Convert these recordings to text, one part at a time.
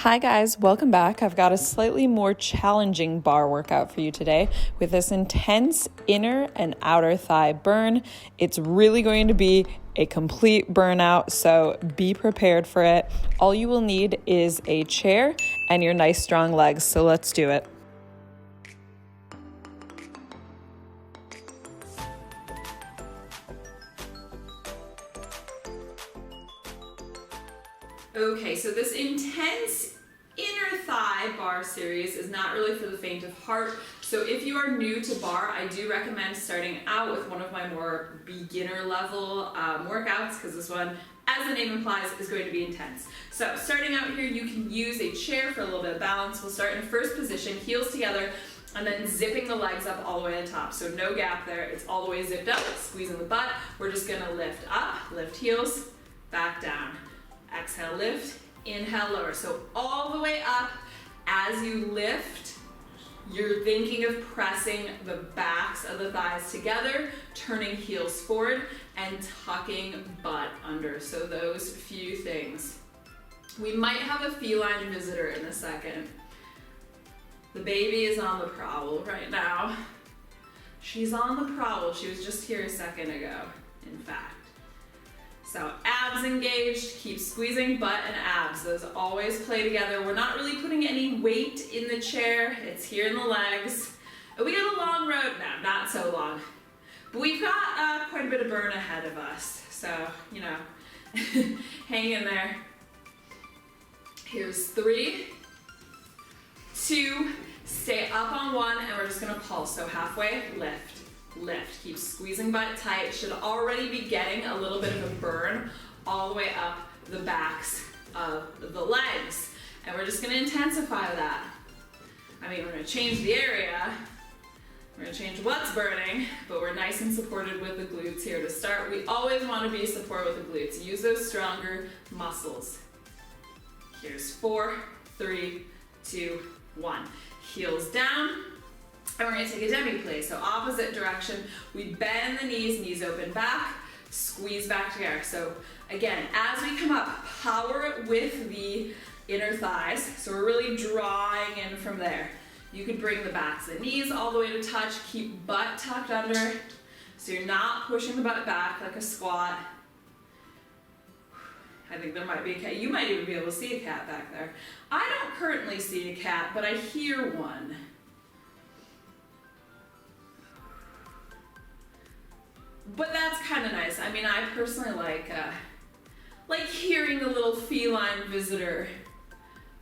Hi guys, welcome back. I've got a slightly more challenging bar workout for you today with this intense inner and outer thigh burn. It's really going to be a complete burnout, so be prepared for it. All you will need is a chair and your nice strong legs, so let's do it. Okay, so this intense inner thigh bar series is not really for the faint of heart. So if you are new to bar, I do recommend starting out with one of my more beginner level workouts, because this one, as the name implies, is going to be intense. So starting out here, you can use a chair for a little bit of balance. We'll start in first position, heels together, and then zipping the legs up all the way to the top. So no gap there, it's all the way zipped up, squeezing the butt. We're just gonna lift up, lift heels, back down. Exhale, lift, inhale, lower. So all the way up. As you lift, you're thinking of pressing the backs of the thighs together, turning heels forward, and tucking butt under. So those few things. We might have a feline visitor in a second. The baby is on the prowl right now. She's on the prowl. She was just here a second ago, in fact. So abs engaged, keep squeezing butt and abs. Those always play together. We're not really putting any weight in the chair. It's here in the legs. We got a long road now, not so long. But we've got quite a bit of burn ahead of us. So, hang in there. Here's 3, 2, stay up on 1, and we're just gonna pulse. So halfway, lift. Lift, keep squeezing butt tight. Should already be getting a little bit of a burn all the way up the backs of the legs. And we're just gonna intensify that. We're gonna change the area. We're gonna change what's burning, but we're nice and supported with the glutes here to start. We always wanna be supported with the glutes. Use those stronger muscles. Here's 4, 3, 2, 1. Heels down. And we're gonna take a demi-plie, so opposite direction. We bend the knees, knees open back, squeeze back together. So again, as we come up, power with the inner thighs. So we're really drawing in from there. You could bring the backs of the knees all the way to touch, keep butt tucked under, so you're not pushing the butt back like a squat. I think there might be a cat. You might even be able to see a cat back there. I don't currently see a cat, but I hear one. But that's kind of nice. I personally like hearing the little feline visitor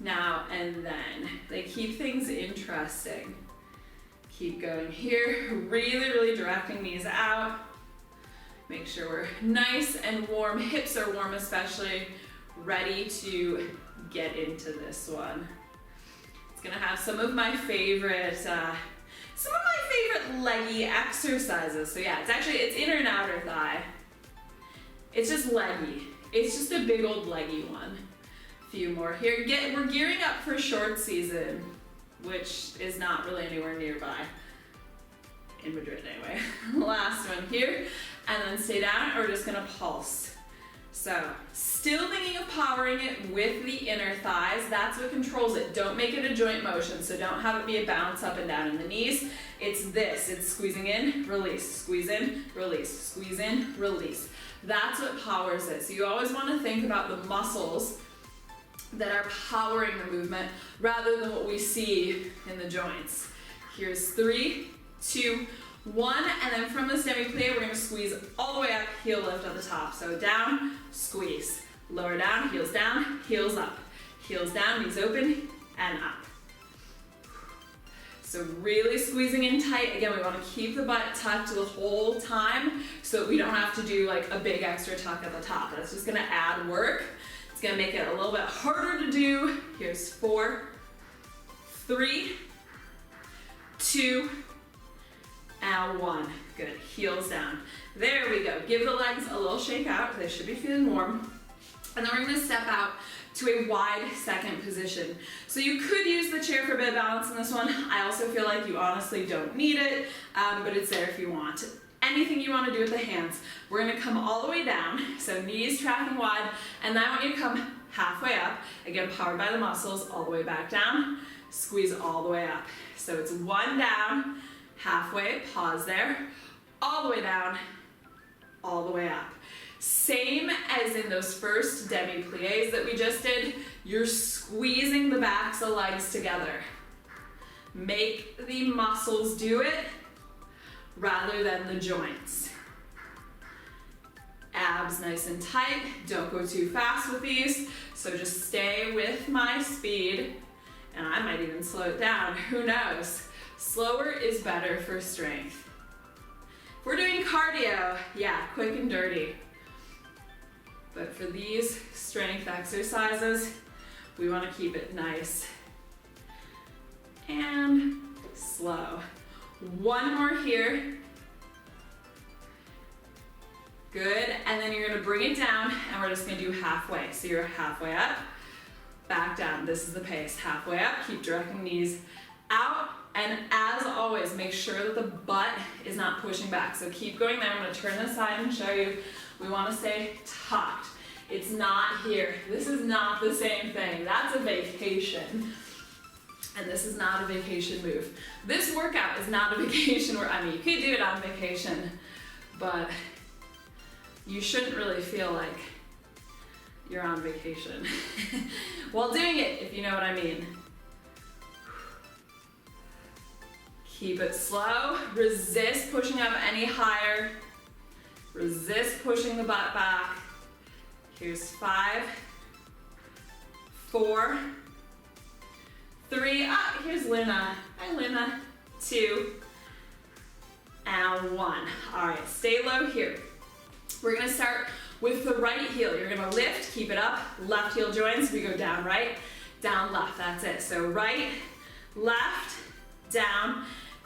now and then. They keep things interesting. Keep going here. Really, really directing these out. Make sure we're nice and warm. Hips are warm especially. Ready to get into this one. It's gonna have some of my favorite leggy exercises. So yeah, it's inner and outer thigh. It's just leggy. It's just a big old leggy one. A few more here. We're gearing up for short season, which is not really anywhere nearby. In Madrid anyway. Last one here. And then stay down, and we're just gonna pulse. So, still thinking of powering it with the inner thighs. That's what controls it. Don't make it a joint motion, so don't have it be a bounce up and down in the knees. It's this. It's squeezing in, release, squeeze in, release, squeeze in, release. That's what powers it. So you always want to think about the muscles that are powering the movement rather than what we see in the joints. Here's 3, 2, 1, and then from this demi-plie, we're gonna squeeze all the way up, heel lift at the top. So down, squeeze, lower down, heels up, heels down, knees open, and up. So really squeezing in tight. Again, we wanna keep the butt tucked the whole time so that we don't have to do like a big extra tuck at the top. That's just gonna add work. It's gonna make it a little bit harder to do. Here's 4, 3, 2, and 1. Good. Heels down. There we go. Give the legs a little shake out. They should be feeling warm. And then we're going to step out to a wide second position. So you could use the chair for a bit of balance in this one. I also feel like you honestly don't need it, but it's there if you want. Anything you want to do with the hands. We're going to come all the way down. So knees tracking wide. And then I want you to come halfway up. Again, powered by the muscles, all the way back down, squeeze all the way up. So it's 1 down, halfway, pause there, all the way down, all the way up. Same as in those first demi-pliés that we just did, you're squeezing the backs of legs together. Make the muscles do it rather than the joints. Abs nice and tight, don't go too fast with these, so just stay with my speed, and I might even slow it down, who knows? Slower is better for strength. If we're doing cardio, yeah, quick and dirty. But for these strength exercises, we want to keep it nice and slow. One more here. Good, and then you're gonna bring it down and we're just gonna do halfway. So you're halfway up, back down. This is the pace. Halfway up, keep directing knees out, and as always, make sure that the butt is not pushing back. So keep going there. I'm gonna turn this side and show you. We wanna stay tucked. It's not here. This is not the same thing. That's a vacation. And this is not a vacation move. This workout is not a vacation where, I mean, you could do it on vacation, but you shouldn't really feel like you're on vacation while doing it, if you know what I mean. Keep it slow. Resist pushing up any higher. Resist pushing the butt back. Here's 5, 4, 3, here's Luna. Hi, Luna. 2, and 1. All right, stay low here. We're gonna start with the right heel. You're gonna lift, keep it up, left heel joins. We go down right, down left, that's it. So right, left, down,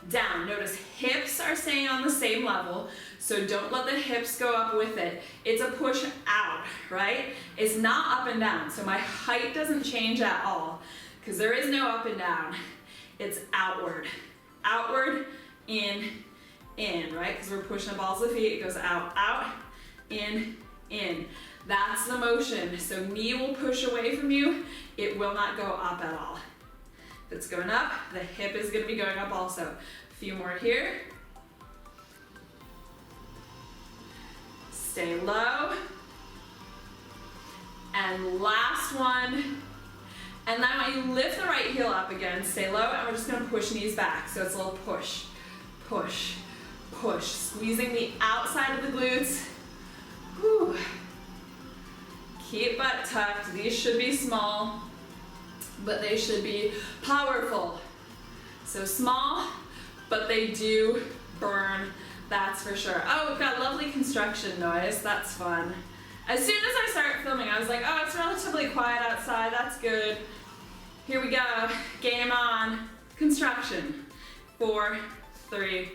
down. Notice hips are staying on the same level, so don't let the hips go up with it. It's a push out, right? It's not up and down, so my height doesn't change at all, because there is no up and down. It's outward, outward, in, right? Because we're pushing the balls of the feet, it goes out, out, in. That's the motion. So knee will push away from you. It will not go up at all. If it's going up, the hip is going to be going up also. A few more here. Stay low. And last one. And then when you lift the right heel up again, stay low, and we're just going to push knees back. So it's a little push, push, push. Squeezing the outside of the glutes. Whew. Keep butt tucked. These should be small, but they should be powerful. So small, but they do burn, that's for sure. Oh, we've got lovely construction noise. That's fun. As soon as I start filming, I was like, oh, it's relatively quiet outside. That's good. Here we go. Game on. Construction. 4, 3,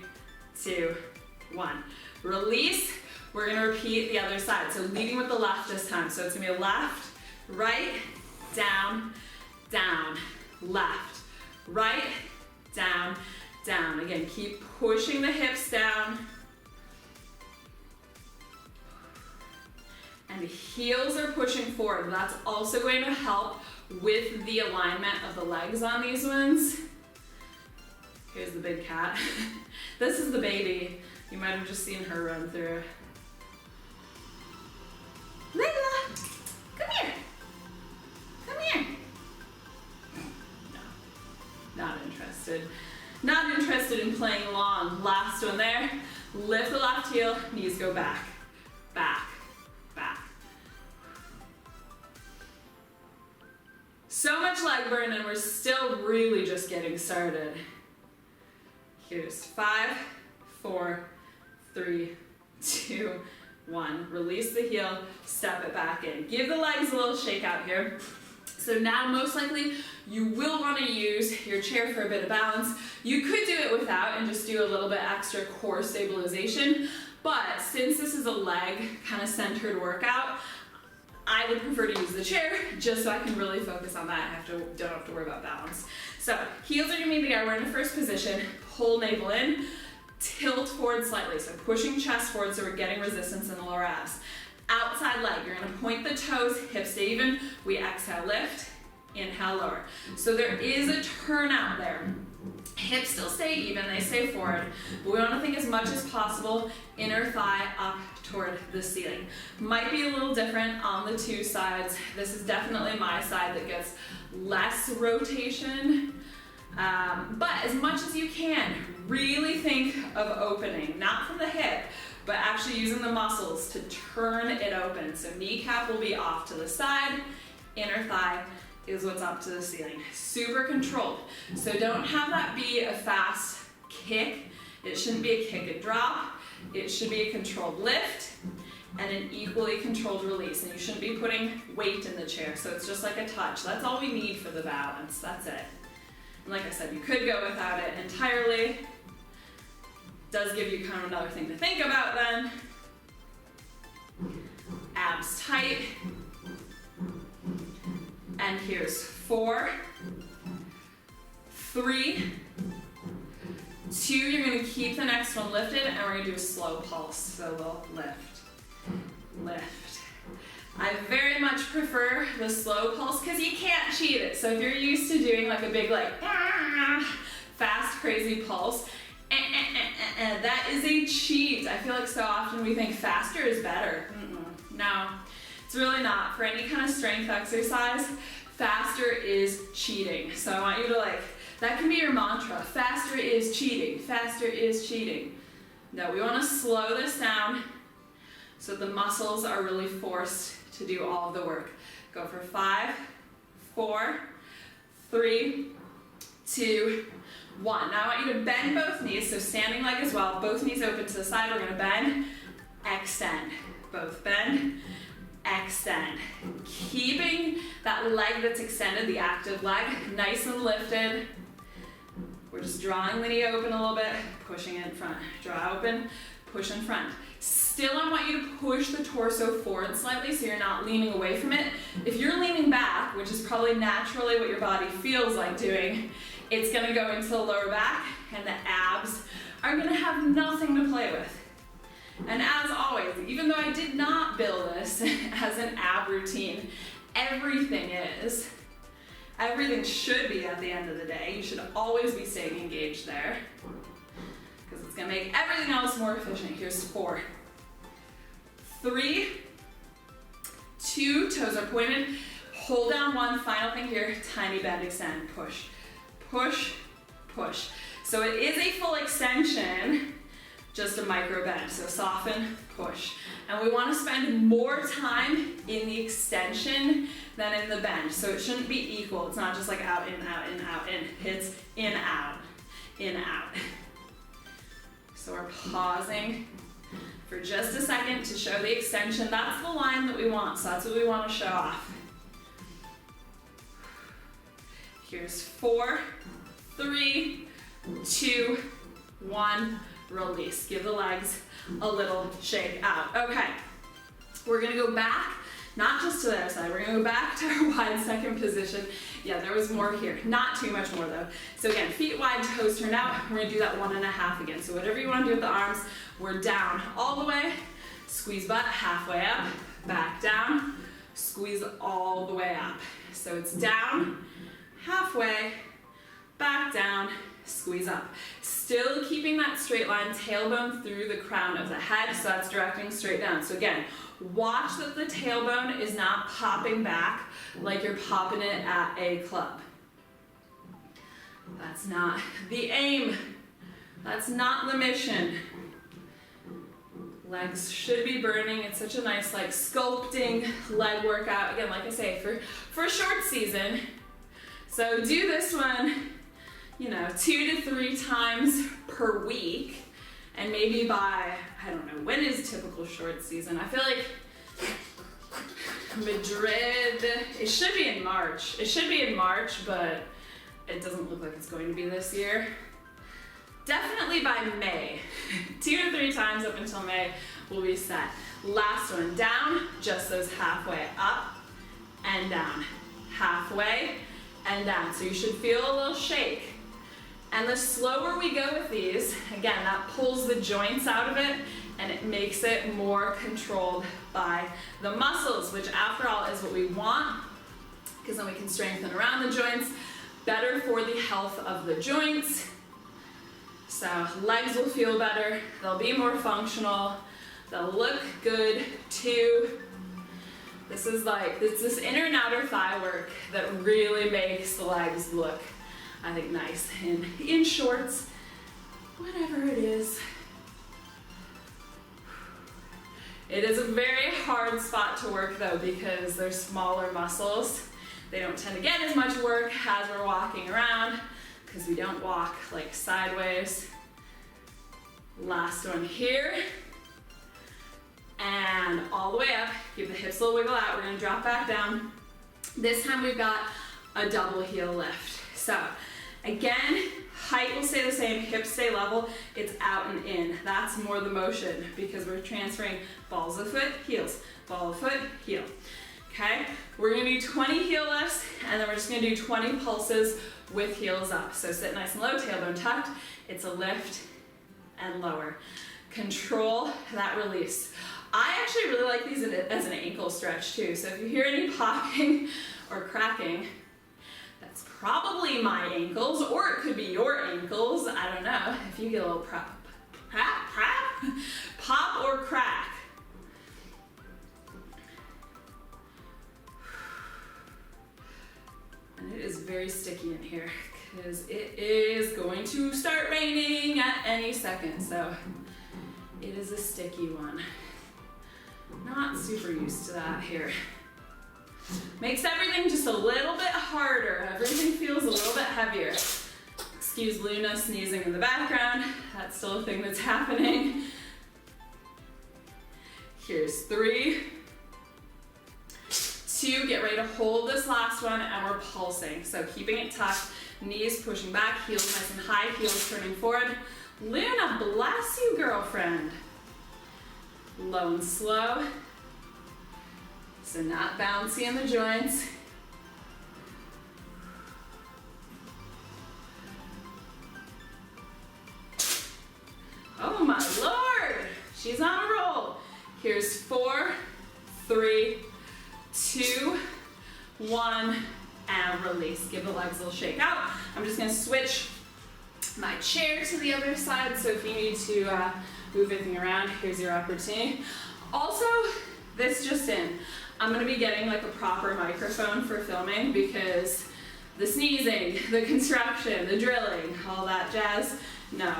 2, 1. Release. We're gonna repeat the other side. So leading with the left this time. So it's gonna be left, right, down, down, left, right, down, down. Again, keep pushing the hips down. And the heels are pushing forward. That's also going to help with the alignment of the legs on these ones. Here's the big cat. This is the baby. You might have just seen her run through. Layla, come here. Come here. No, not interested. Not interested in playing long. Last one there. Lift the left heel, knees go back, back, back. So much leg burn and we're still really just getting started. Here's 5, 4, 3, 2, 1. Release the heel, step it back in. Give the legs a little shake out here. So now most likely you will want to use your chair for a bit of balance. You could do it without and just do a little bit extra core stabilization, but since this is a leg kind of centered workout, I would prefer to use the chair just so I can really focus on that. Don't have to worry about balance. So heels are gonna be together. We're in the first position. Pull navel in, tilt forward slightly. So pushing chest forward so we're getting resistance in the lower abs. Outside leg, you're gonna point the toes, hips stay even. We exhale, lift, inhale, lower. So there is a turnout there. Hips still stay even, they stay forward, but we want to think as much as possible inner thigh up toward the ceiling. Might be a little different on the two sides. This is definitely my side that gets less rotation, but as much as you can, really think of opening, not from the hip, but actually using the muscles to turn it open. So kneecap will be off to the side, inner thigh is what's up to the ceiling. Super controlled. So don't have that be a fast kick. It shouldn't be a kick and drop. It should be a controlled lift and an equally controlled release. And you shouldn't be putting weight in the chair. So it's just like a touch. That's all we need for the balance. That's it. And like I said, you could go without it entirely. Does give you kind of another thing to think about then. Abs tight. And here's 4, 3, 2, you're gonna keep the next one lifted and we're gonna do a slow pulse. So we'll lift, lift. I very much prefer the slow pulse because you can't cheat it. So if you're used to doing like a big fast crazy pulse, that is a cheat. I feel like so often we think faster is better. No. It's really not. For any kind of strength exercise, faster is cheating. So I want you to that can be your mantra. Faster is cheating. Faster is cheating. No, we want to slow this down so the muscles are really forced to do all of the work. Go for 5, 4, 3, 2, 1. Now I want you to bend both knees, so standing leg as well. Both knees open to the side. We're going to bend, extend. Both bend, extend. Keeping that leg that's extended, the active leg, nice and lifted. We're just drawing the knee open a little bit, pushing it in front. Draw open, push in front. Still, I want you to push the torso forward slightly so you're not leaning away from it. If you're leaning back, which is probably naturally what your body feels like doing, it's gonna go into the lower back and the abs are gonna have nothing to play with. And as always, even though I did not build this as an ab routine, everything should be at the end of the day. You should always be staying engaged there because it's gonna make everything else more efficient. Here's 4, 3, 2, toes are pointed. Hold down 1, final thing here, tiny bend, extend, push, push, push. So it is a full extension, just a micro bend. So soften, push. And we want to spend more time in the extension than in the bend. So it shouldn't be equal. It's not just like out, in, out, in, out, in. It's in, out, in, out. So we're pausing for just a second to show the extension. That's the line that we want. So that's what we want to show off. Here's 4, 3, 2, 1. Release. Give the legs a little shake out. Okay, we're gonna go back, not just to the other side, we're gonna go back to our wide second position. Yeah, there was more here, not too much more though. So again, feet wide, toes turned out. We're gonna do that 1.5 again. So whatever you wanna do with the arms, we're down all the way, squeeze butt, halfway up, back down, squeeze all the way up. So it's down, halfway, back down, squeeze up. Still keeping that straight line, tailbone through the crown of the head, so that's directing straight down. So again, watch that the tailbone is not popping back like you're popping it at a club. That's not the aim. That's not the mission. Legs should be burning. It's such a nice sculpting leg workout. Again, like I say, for a short season. So do this one 2 to 3 times per week, and maybe by, I don't know, when is typical short season? I feel like Madrid, it should be in March. It should be in March, but it doesn't look like it's going to be this year. Definitely by May. 2 to 3 times up until May will be set. Last one, down, just those halfway up and down. Halfway and down. So you should feel a little shake. And the slower we go with these, again, that pulls the joints out of it and it makes it more controlled by the muscles, which after all is what we want, because then we can strengthen around the joints, better for the health of the joints. So legs will feel better, they'll be more functional, they'll look good too. This is like, it's this inner and outer thigh work that really makes the legs look, I think, nice in shorts, whatever it is. It is a very hard spot to work though, because they're smaller muscles. They don't tend to get as much work as we're walking around, because we don't walk like sideways. Last one here. And all the way up, give the hips a little wiggle out. We're gonna drop back down. This time we've got a double heel lift. So again, height will stay the same, hips stay level, it's out and in. That's more the motion, because we're transferring balls of foot, heels, ball of foot, heel. Okay, we're gonna do 20 heel lifts, and then we're just gonna do 20 pulses with heels up. So sit nice and low, tailbone tucked. It's a lift and lower. Control that release. I actually really like these as an ankle stretch too. So if you hear any popping or cracking, that's probably my ankles, or it could be your ankles. I don't know. If you get a little pop or crack. And it is very sticky in here, because it is going to start raining at any second. So it is a sticky one. Not super used to that here. Makes everything just a little bit harder. Everything feels a little bit heavier. Excuse Luna sneezing in the background. That's still a thing that's happening. Here's 3, 2, get ready to hold this last one, and we're pulsing. So keeping it tucked, knees pushing back, heels nice and high, heels turning forward. Luna, bless you, girlfriend. Low and slow. So not bouncy in the joints. Oh my Lord, she's on a roll. Here's 4, 3, 2, 1, and release. Give the legs a little shake out. I'm just gonna switch my chair to the other side, so if you need to move anything around, here's your opportunity. Also, this just in, I'm gonna be getting like a proper microphone for filming, because the sneezing, the construction, the drilling, all that jazz, no,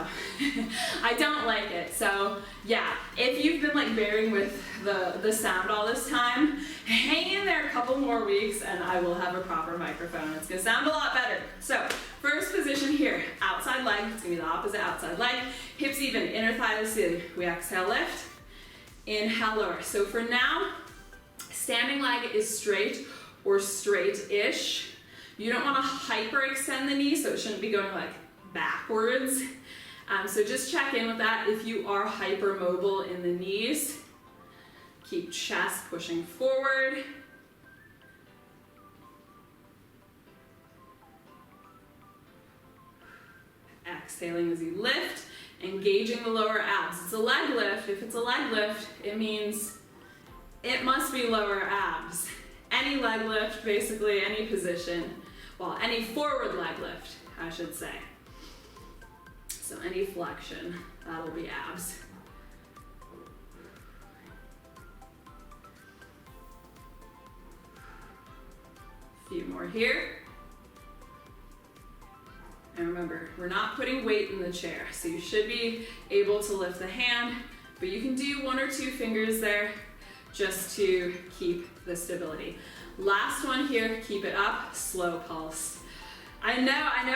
I don't like it. So yeah, if you've been like bearing with the sound all this time, hang in there a couple more weeks and I will have a proper microphone. It's gonna sound a lot better. So first position here, outside leg, it's gonna be the opposite outside leg, hips even, inner thigh to ceiling. We exhale, lift, inhale, lower. So for now, standing leg is straight or straight-ish. You don't wanna hyperextend the knee, so it shouldn't be going like backwards. So just check in with that if you are hypermobile in the knees. Keep chest pushing forward. Exhaling as you lift, engaging the lower abs. It's a leg lift. If it's a leg lift, it means it must be lower abs. Any leg lift, basically, any position. Well, any forward leg lift, I should say. So any flexion, that'll be abs. A few more here. And remember, we're not putting weight in the chair, so you should be able to lift the hand, but you can do 1 or 2 fingers there just to keep the stability. Last one here, keep it up, slow pulse. I know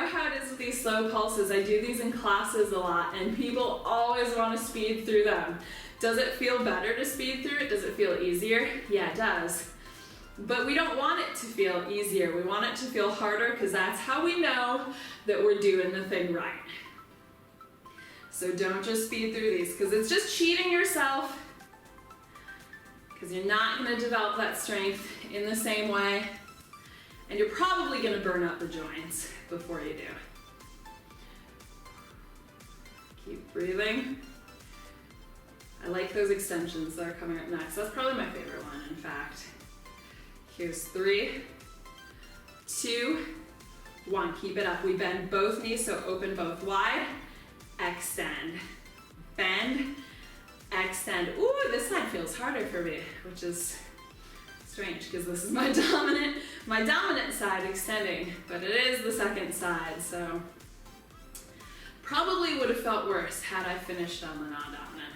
how it is with these slow pulses. I do these in classes a lot, and people always want to speed through them. Does it feel better to speed through it? Does it feel easier? Yeah, it does. But we don't want it to feel easier. We want it to feel harder, because that's how we know that we're doing the thing right. So don't just speed through these, because it's just cheating yourself, because you're not going to develop that strength in the same way. And you're probably going to burn out the joints before you do. Keep breathing. I like those extensions that are coming up next. That's probably my favorite one, in fact. Here's 3, 2, 1. Keep it up. We bend both knees, so open both wide. Extend. Bend. Extend. Ooh, this side feels harder for me, which is strange because this is my dominant side extending, but it is the second side, so probably would have felt worse had I finished on the non-dominant.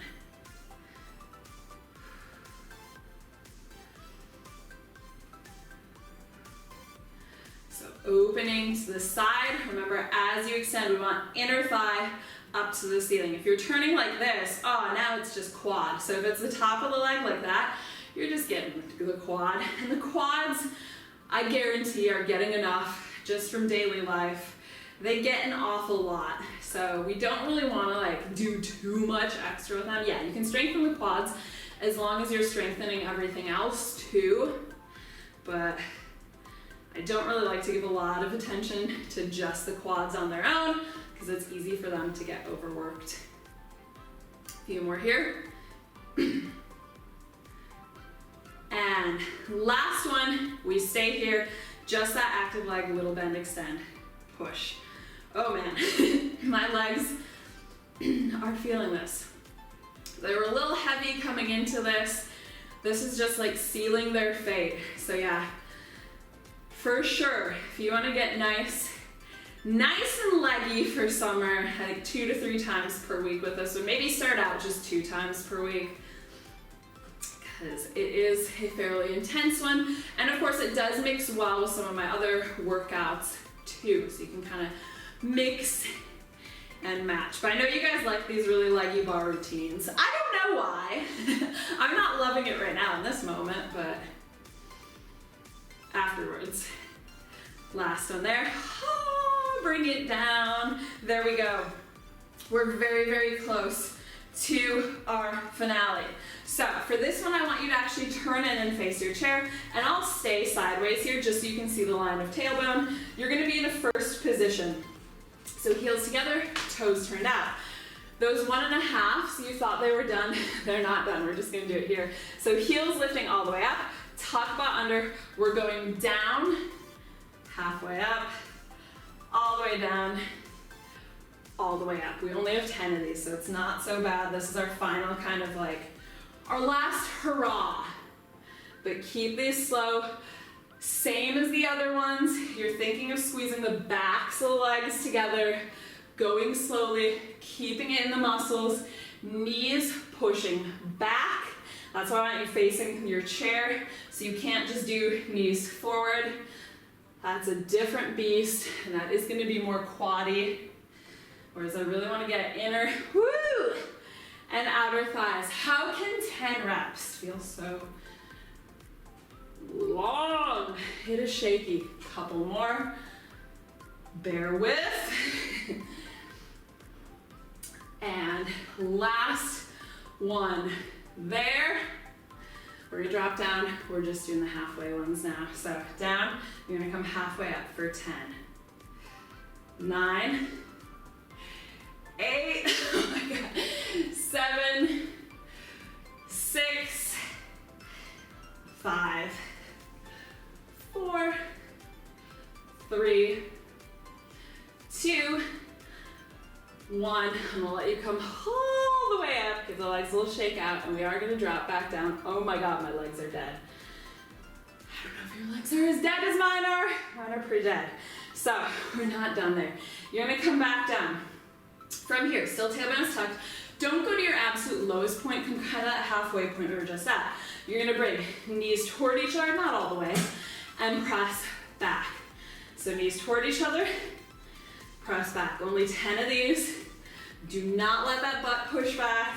So opening to the side. Remember, as you extend, we want inner thigh up to the ceiling. If you're turning like this, oh, now it's just quad. So if it's the top of the leg like that, you're just getting the quad. And the quads, I guarantee, are getting enough just from daily life. They get an awful lot. So we don't really want to like do too much extra with them. Yeah, you can strengthen the quads as long as you're strengthening everything else too. But I don't really like to give a lot of attention to just the quads on their own because it's easy for them to get overworked. A few more here. And last one, we stay here, just that active leg, little bend, extend, push. Oh man, my legs are feeling this. They were a little heavy coming into this. This is just like sealing their fate. So yeah, for sure, if you want to get nice and leggy for summer, like 2 to 3 times per week with this, or maybe start out just 2 times per week, because it is a fairly intense one. And of course it does mix well with some of my other workouts too, so you can kind of mix and match. But I know you guys like these really leggy bar routines. I don't know why. I'm not loving it right now in this moment, but afterwards. Last one there. Oh, bring it down. There we go. We're very, very close to our finale. So for this one, I want you to actually turn in and face your chair, and I'll stay sideways here just so you can see the line of tailbone. You're gonna be in a first position. So heels together, toes turned out. Those 1.5s, you thought they were done, they're not done. We're just gonna do it here. So heels lifting all the way up, tuck butt under. We're going down, halfway up, all the way down, all the way up. We only have 10 of these, so it's not so bad. This is our final kind of like, our last hurrah. But keep these slow. Same as the other ones. You're thinking of squeezing the backs of the legs together, going slowly, keeping it in the muscles, knees pushing back. That's why I want you facing your chair, so you can't just do knees forward. That's a different beast, and that is gonna be more quaddy. Whereas I really wanna get inner, woo, and outer thighs. How can 10 reps feel so long? It is shaky. Couple more. Bear with. And last one there. We're gonna drop down. We're just doing the halfway ones now. So down, you're gonna come halfway up for 10. 9, 8, oh my God, 7, 6, 5, 4, 3, 2, 1. I'm gonna let you come all the way up, give the legs a little shake out, and we are gonna drop back down. Oh my God, my legs are dead. I don't know if your legs are as dead as mine are. Mine are pretty dead. So we're not done there. You're gonna come back down. From here, still tailbone is tucked. Don't go to your absolute lowest point, come kind of that halfway point we were just at. You're gonna bring knees toward each other, not all the way, and press back. So knees toward each other, press back. Only 10 of these. Do not let that butt push back.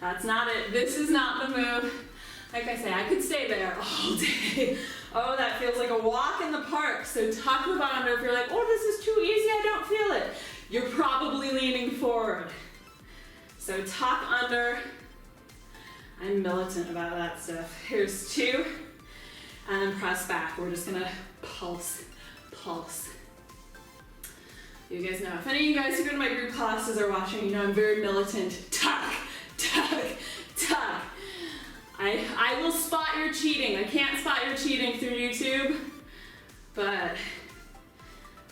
That's not it. This is not the move. Like I say, I could stay there all day. Oh, that feels like a walk in the park. So tuck the butt under. If you're like, oh, this is too easy, I don't feel it. You're probably leaning forward. So tuck under. I'm militant about that stuff. Here's 2. And then press back. We're just gonna pulse, pulse. You guys know, if any of you guys who go to my group classes are watching, you know I'm very militant. Tuck, tuck, I will spot your cheating. I can't spot your cheating through YouTube, but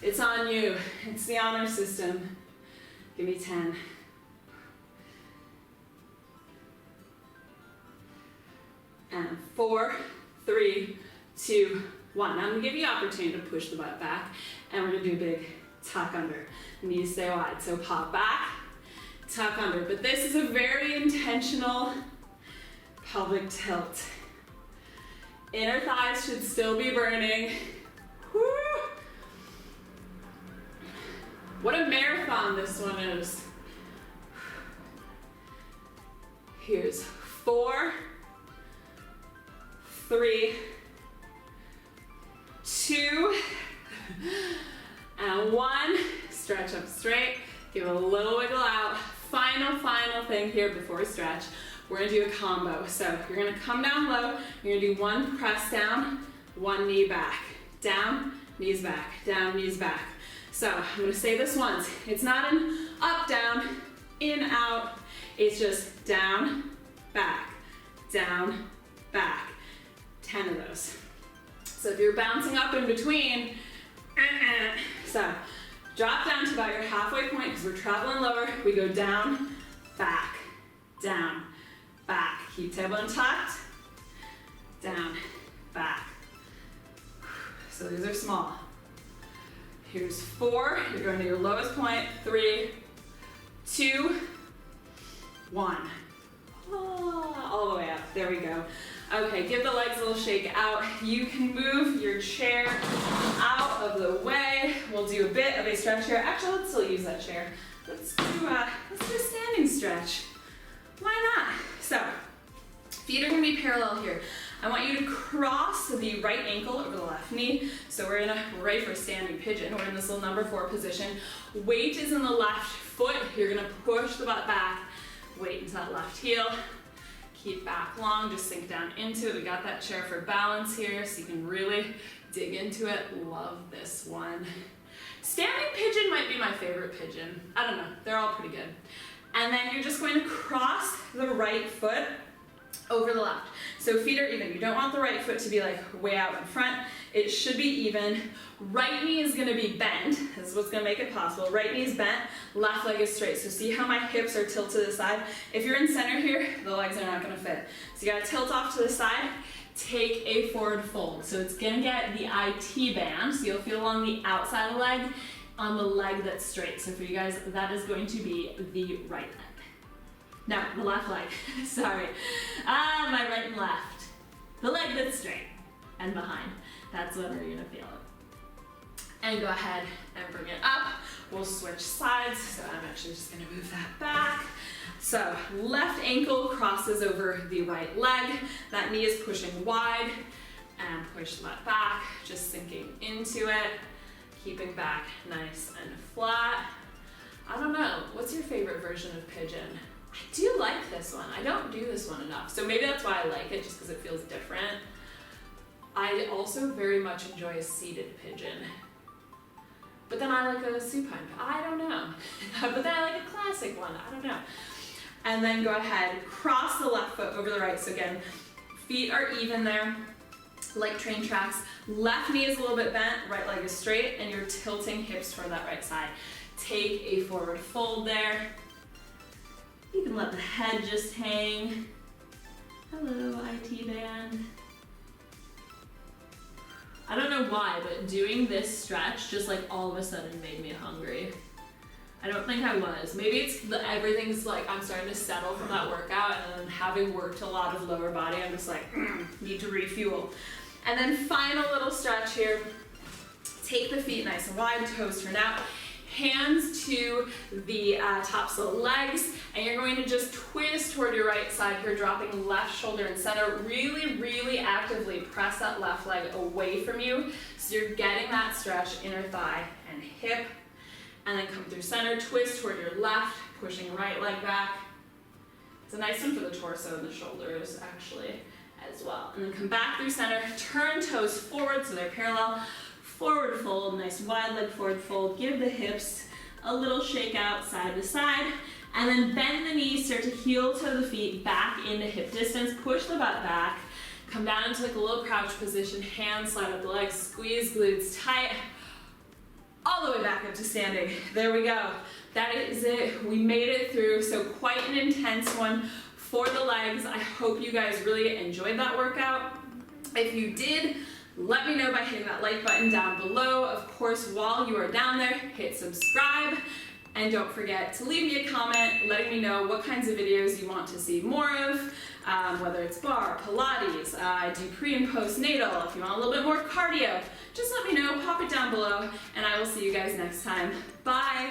it's on you. It's the honor system. Give me 10. And 4, 3, 2, 1. Now I'm gonna give you the opportunity to push the butt back, and we're gonna do a big tuck under. Knees stay wide. So pop back, tuck under. But this is a very intentional pelvic tilt. Inner thighs should still be burning. Woo! What a marathon this one is. Here's 4, 3, 2, and 1. Stretch up straight. Give a little wiggle out. Final thing here before we stretch. We're gonna do a combo. So you're gonna come down low. You're gonna do 1 press down, 1 knee back. Down, knees back. Down, knees back. So I'm gonna say this once. It's not an up, down, in, out. It's just down, back, down, back. 10 of those. So if you're bouncing up in between, so drop down to about your halfway point because we're traveling lower. We go down, back, down, back. Keep tailbone tucked, down, back. So these are small. Here's 4, you're going to your lowest point, 3, 2, 1. All the way up, there we go. Okay, give the legs a little shake out. You can move your chair out of the way. We'll do a bit of a stretch here. Actually, let's still use that chair. Let's do a standing stretch. Why not? So, feet are gonna be parallel here. I want you to cross the right ankle over the left knee. So we're ready for standing pigeon. We're in this little number 4 position. Weight is in the left foot. You're gonna push the butt back. Weight into that left heel. Keep back long, just sink down into it. We got that chair for balance here, so you can really dig into it. Love this one. Standing pigeon might be my favorite pigeon. I don't know, they're all pretty good. And then you're just going to cross the right foot over the left. So feet are even. You don't want the right foot to be like way out in front. It should be even. Right knee is gonna be bent. This is what's gonna make it possible. Right knee is bent, left leg is straight. So see how my hips are tilted to the side? If you're in center here, the legs are not gonna fit. So you gotta tilt off to the side, take a forward fold. So it's gonna get the IT band, so you'll feel along the outside of the leg, on the leg that's straight. So for you guys, that is going to be the right leg. No, the left leg, sorry. My right and left. The leg that's straight and behind. That's when we're gonna feel it. And go ahead and bring it up. We'll switch sides, so I'm actually just gonna move that back. So left ankle crosses over the right leg. That knee is pushing wide, and push that back, just sinking into it, keeping back nice and flat. I don't know, what's your favorite version of pigeon? I do like this one. I don't do this one enough, so maybe that's why I like it, just because it feels different. I also very much enjoy a seated pigeon. But then I like a supine. I don't know. But then I like a classic one. I don't know. And then go ahead, cross the left foot over the right. So again, feet are even there, like train tracks. Left knee is a little bit bent, right leg is straight, and you're tilting hips toward that right side. Take a forward fold there. You can let the head just hang. Hello, IT band. I don't know why, but doing this stretch just like all of a sudden made me hungry. I don't think I was. Maybe it's everything's like I'm starting to settle from that workout, and then having worked a lot of lower body, I'm just like, need to refuel. And then final little stretch here. Take the feet nice and wide, toes turn out. Hands to the tops of the legs, and you're going to just twist toward your right side here, dropping left shoulder in center. Really, really actively press that left leg away from you, so you're getting that stretch, inner thigh and hip, and then come through center, twist toward your left, pushing right leg back. It's a nice one for the torso and the shoulders, actually, as well. And then come back through center, turn toes forward so they're parallel. Forward fold, nice wide leg forward fold. Give the hips a little shake out side to side. And then bend the knees, start to heel toe the feet back into hip distance, push the butt back, come down into like a little crouch position, hands slide up the legs, squeeze glutes tight, all the way back up to standing. There we go. That is it. We made it through, so quite an intense one for the legs. I hope you guys really enjoyed that workout. If you did, let me know by hitting that like button down below. Of course, while you are down there, hit subscribe. And don't forget to leave me a comment letting me know what kinds of videos you want to see more of, whether it's bar, Pilates, I do pre and postnatal. If you want a little bit more cardio, just let me know, pop it down below, and I will see you guys next time. Bye!